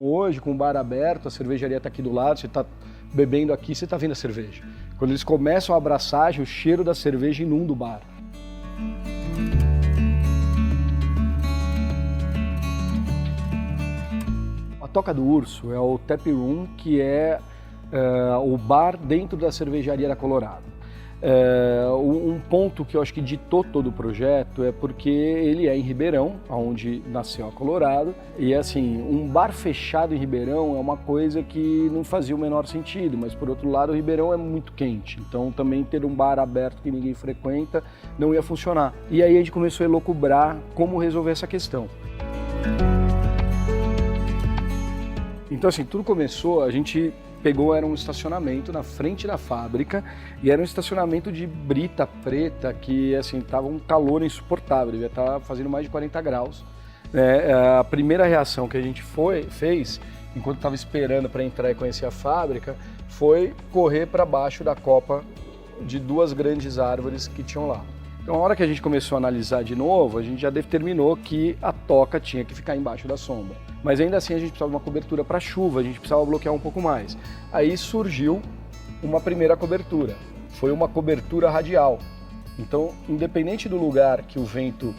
Hoje, com o bar aberto, a cervejaria está aqui do lado, você está bebendo aqui, você está vendo a cerveja. Quando eles começam a abraçagem, o cheiro da cerveja inunda o bar. A Toca do Urso é o Tap Room, que é o bar dentro da cervejaria da Colorado. Um ponto que eu acho que ditou todo o projeto é porque ele é em Ribeirão, onde nasceu a Colorado, e assim, um bar fechado em Ribeirão é uma coisa que não fazia o menor sentido, mas por outro lado o Ribeirão é muito quente, então também ter um bar aberto que ninguém frequenta não ia funcionar. E aí a gente começou a elocubrar como resolver essa questão. Então assim, tudo começou, a gente era um estacionamento na frente da fábrica e era um estacionamento de brita preta que assim tava um calor insuportável, devia estar fazendo mais de 40 graus. A primeira reação que a gente fez, enquanto estava esperando para entrar e conhecer a fábrica, foi correr para baixo da copa de duas grandes árvores que tinham lá. Então, a hora que a gente começou a analisar de novo, a gente já determinou que a toca tinha que ficar embaixo da sombra. Mas ainda assim a gente precisava de uma cobertura para chuva, a gente precisava bloquear um pouco mais. Aí surgiu uma primeira cobertura, foi uma cobertura radial. Então, independente do lugar que o vento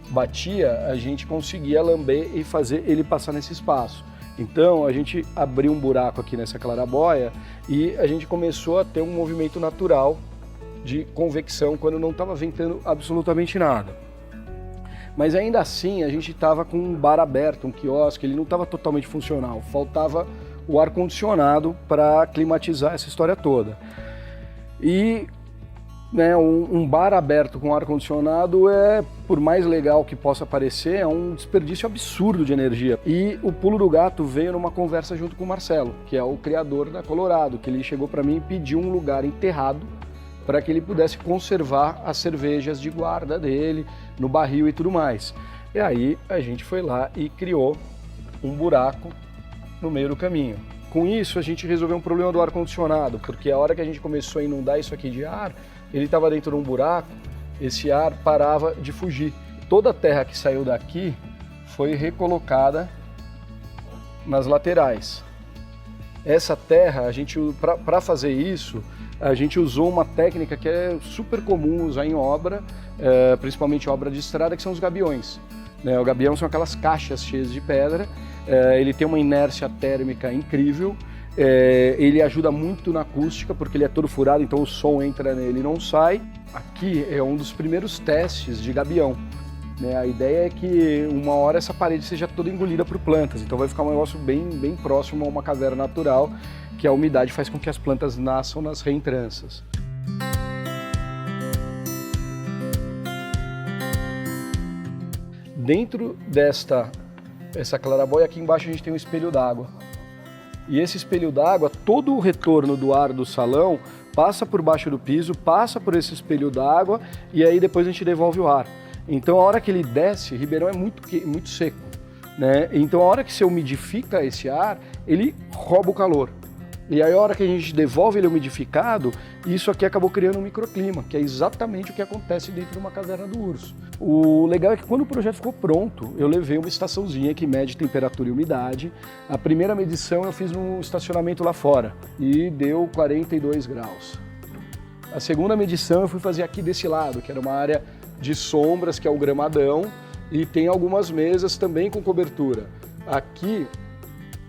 batia, a gente conseguia lamber e fazer ele passar nesse espaço. Então, a gente abriu um buraco aqui nessa clarabóia e a gente começou a ter um movimento natural de convecção quando não estava ventando absolutamente nada. Mas ainda assim a gente estava com um bar aberto, um quiosque, ele não estava totalmente funcional, faltava o ar-condicionado para climatizar essa história toda. E um bar aberto com ar-condicionado por mais legal que possa parecer, é um desperdício absurdo de energia. E o pulo do gato veio numa conversa junto com o Marcelo, que é o criador da Colorado, que ele chegou para mim e pediu um lugar enterrado para que ele pudesse conservar as cervejas de guarda dele, no barril e tudo mais. E aí a gente foi lá e criou um buraco no meio do caminho. Com isso a gente resolveu um problema do ar-condicionado, porque a hora que a gente começou a inundar isso aqui de ar, ele estava dentro de um buraco, esse ar parava de fugir. Toda a terra que saiu daqui foi recolocada nas laterais. Essa terra, para fazer isso, a gente usou uma técnica que é super comum usar em obra, principalmente obra de estrada, que são os gabiões. O gabião são aquelas caixas cheias de pedra, ele tem uma inércia térmica incrível, ele ajuda muito na acústica, porque ele é todo furado, então o som entra nele e não sai. Aqui é um dos primeiros testes de gabião. A ideia é que uma hora essa parede seja toda engolida por plantas, então vai ficar um negócio bem próximo a uma caverna natural, que a umidade faz com que as plantas nasçam nas reentranças. Dentro essa clarabóia, aqui embaixo a gente tem um espelho d'água. E esse espelho d'água, todo o retorno do ar do salão passa por baixo do piso, passa por esse espelho d'água e aí depois a gente devolve o ar. Então a hora que ele desce, Ribeirão é muito seco, Então a hora que você umidifica esse ar, ele rouba o calor. E aí a hora que a gente devolve ele umidificado, isso aqui acabou criando um microclima, que é exatamente o que acontece dentro de uma caverna do urso. O legal é que quando o projeto ficou pronto, eu levei uma estaçãozinha que mede temperatura e umidade. A primeira medição eu fiz num estacionamento lá fora e deu 42 graus. A segunda medição eu fui fazer aqui desse lado, que era uma área de sombras, que é o gramadão, e tem algumas mesas também com cobertura. Aqui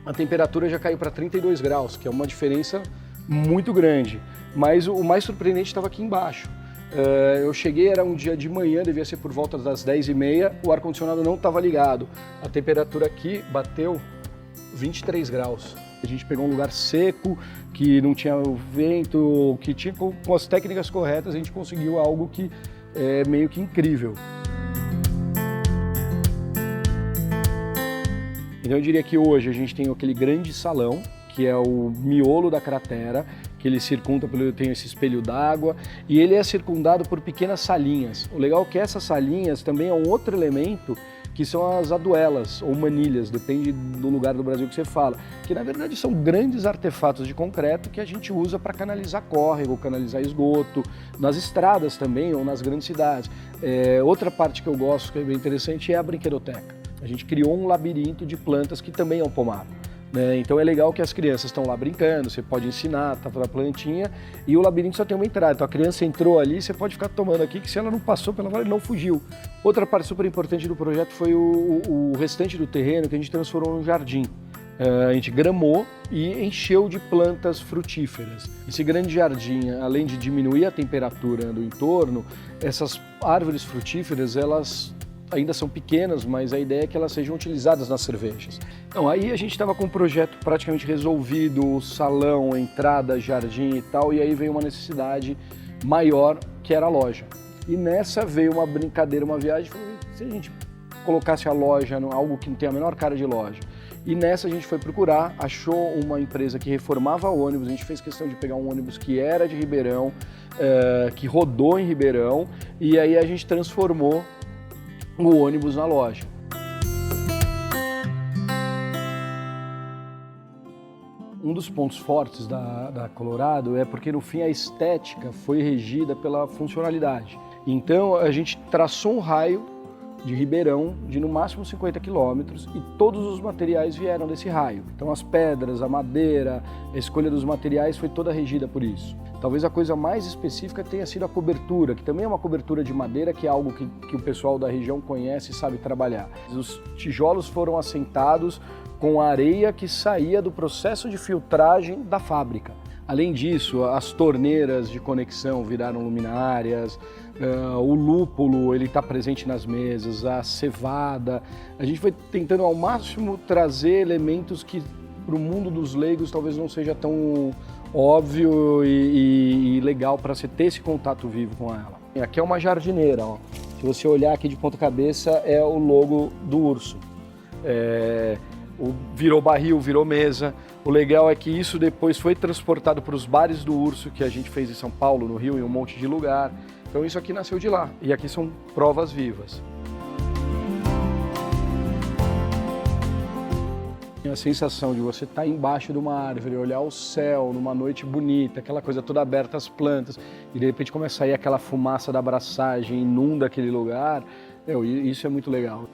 a temperatura já caiu para 32 graus, que é uma diferença muito grande. Mas o mais surpreendente estava aqui embaixo. Eu cheguei, era um dia de manhã, devia ser por volta das 10h30, o ar-condicionado não estava ligado. A temperatura aqui bateu 23 graus. A gente pegou um lugar seco, que não tinha vento, que tinha, com as técnicas corretas, a gente conseguiu algo que é meio que incrível. Então eu diria que hoje a gente tem aquele grande salão, que é o miolo da cratera, que ele circunda, tem esse espelho d'água, e ele é circundado por pequenas salinhas. O legal é que essas salinhas também é um outro elemento, que são as aduelas ou manilhas, depende do lugar do Brasil que você fala, que na verdade são grandes artefatos de concreto que a gente usa para canalizar córrego, canalizar esgoto, nas estradas também ou nas grandes cidades. Outra parte que eu gosto, que é bem interessante, é a brinquedoteca. A gente criou um labirinto de plantas que também é um pomar. né? Então é legal que as crianças estão lá brincando, você pode ensinar, tá na plantinha, e o labirinto só tem uma entrada. Então a criança entrou ali, você pode ficar tomando aqui, que se ela não passou pela vara, ele não fugiu. Outra parte super importante do projeto foi o restante do terreno que a gente transformou num jardim. A gente gramou e encheu de plantas frutíferas. Esse grande jardim, além de diminuir a temperatura do entorno, essas árvores frutíferas, elas ainda são pequenas, mas a ideia é que elas sejam utilizadas nas cervejas. Então, aí a gente estava com o projeto praticamente resolvido, salão, entrada, jardim e tal, e aí veio uma necessidade maior, que era a loja. E nessa veio uma brincadeira, uma viagem, se a gente colocasse a loja, algo que não tem a menor cara de loja. E nessa a gente foi procurar, achou uma empresa que reformava ônibus, a gente fez questão de pegar um ônibus que era de Ribeirão, que rodou em Ribeirão, e aí a gente transformou o ônibus na loja. Um dos pontos fortes da Colorado é porque no fim a estética foi regida pela funcionalidade. Então a gente traçou um raio de Ribeirão de no máximo 50 quilômetros e todos os materiais vieram desse raio. Então as pedras, a madeira, a escolha dos materiais foi toda regida por isso. Talvez a coisa mais específica tenha sido a cobertura, que também é uma cobertura de madeira, que é algo que o pessoal da região conhece e sabe trabalhar. Os tijolos foram assentados com a areia que saía do processo de filtragem da fábrica. Além disso, as torneiras de conexão viraram luminárias, o lúpulo ele está presente nas mesas, a cevada. A gente foi tentando ao máximo trazer elementos que para o mundo dos leigos talvez não seja tão óbvio e legal para você ter esse contato vivo com ela. Aqui é uma jardineira, ó. Se você olhar aqui de ponta cabeça é o logo do urso. Virou barril, virou mesa. O legal é que isso depois foi transportado para os bares do urso que a gente fez em São Paulo, no Rio, em um monte de lugar. Então isso aqui nasceu de lá e aqui são provas vivas. A sensação de você estar embaixo de uma árvore, olhar o céu numa noite bonita, aquela coisa toda aberta, as plantas, e de repente começa a sair aquela fumaça da abraçagem, inunda aquele lugar, isso é muito legal.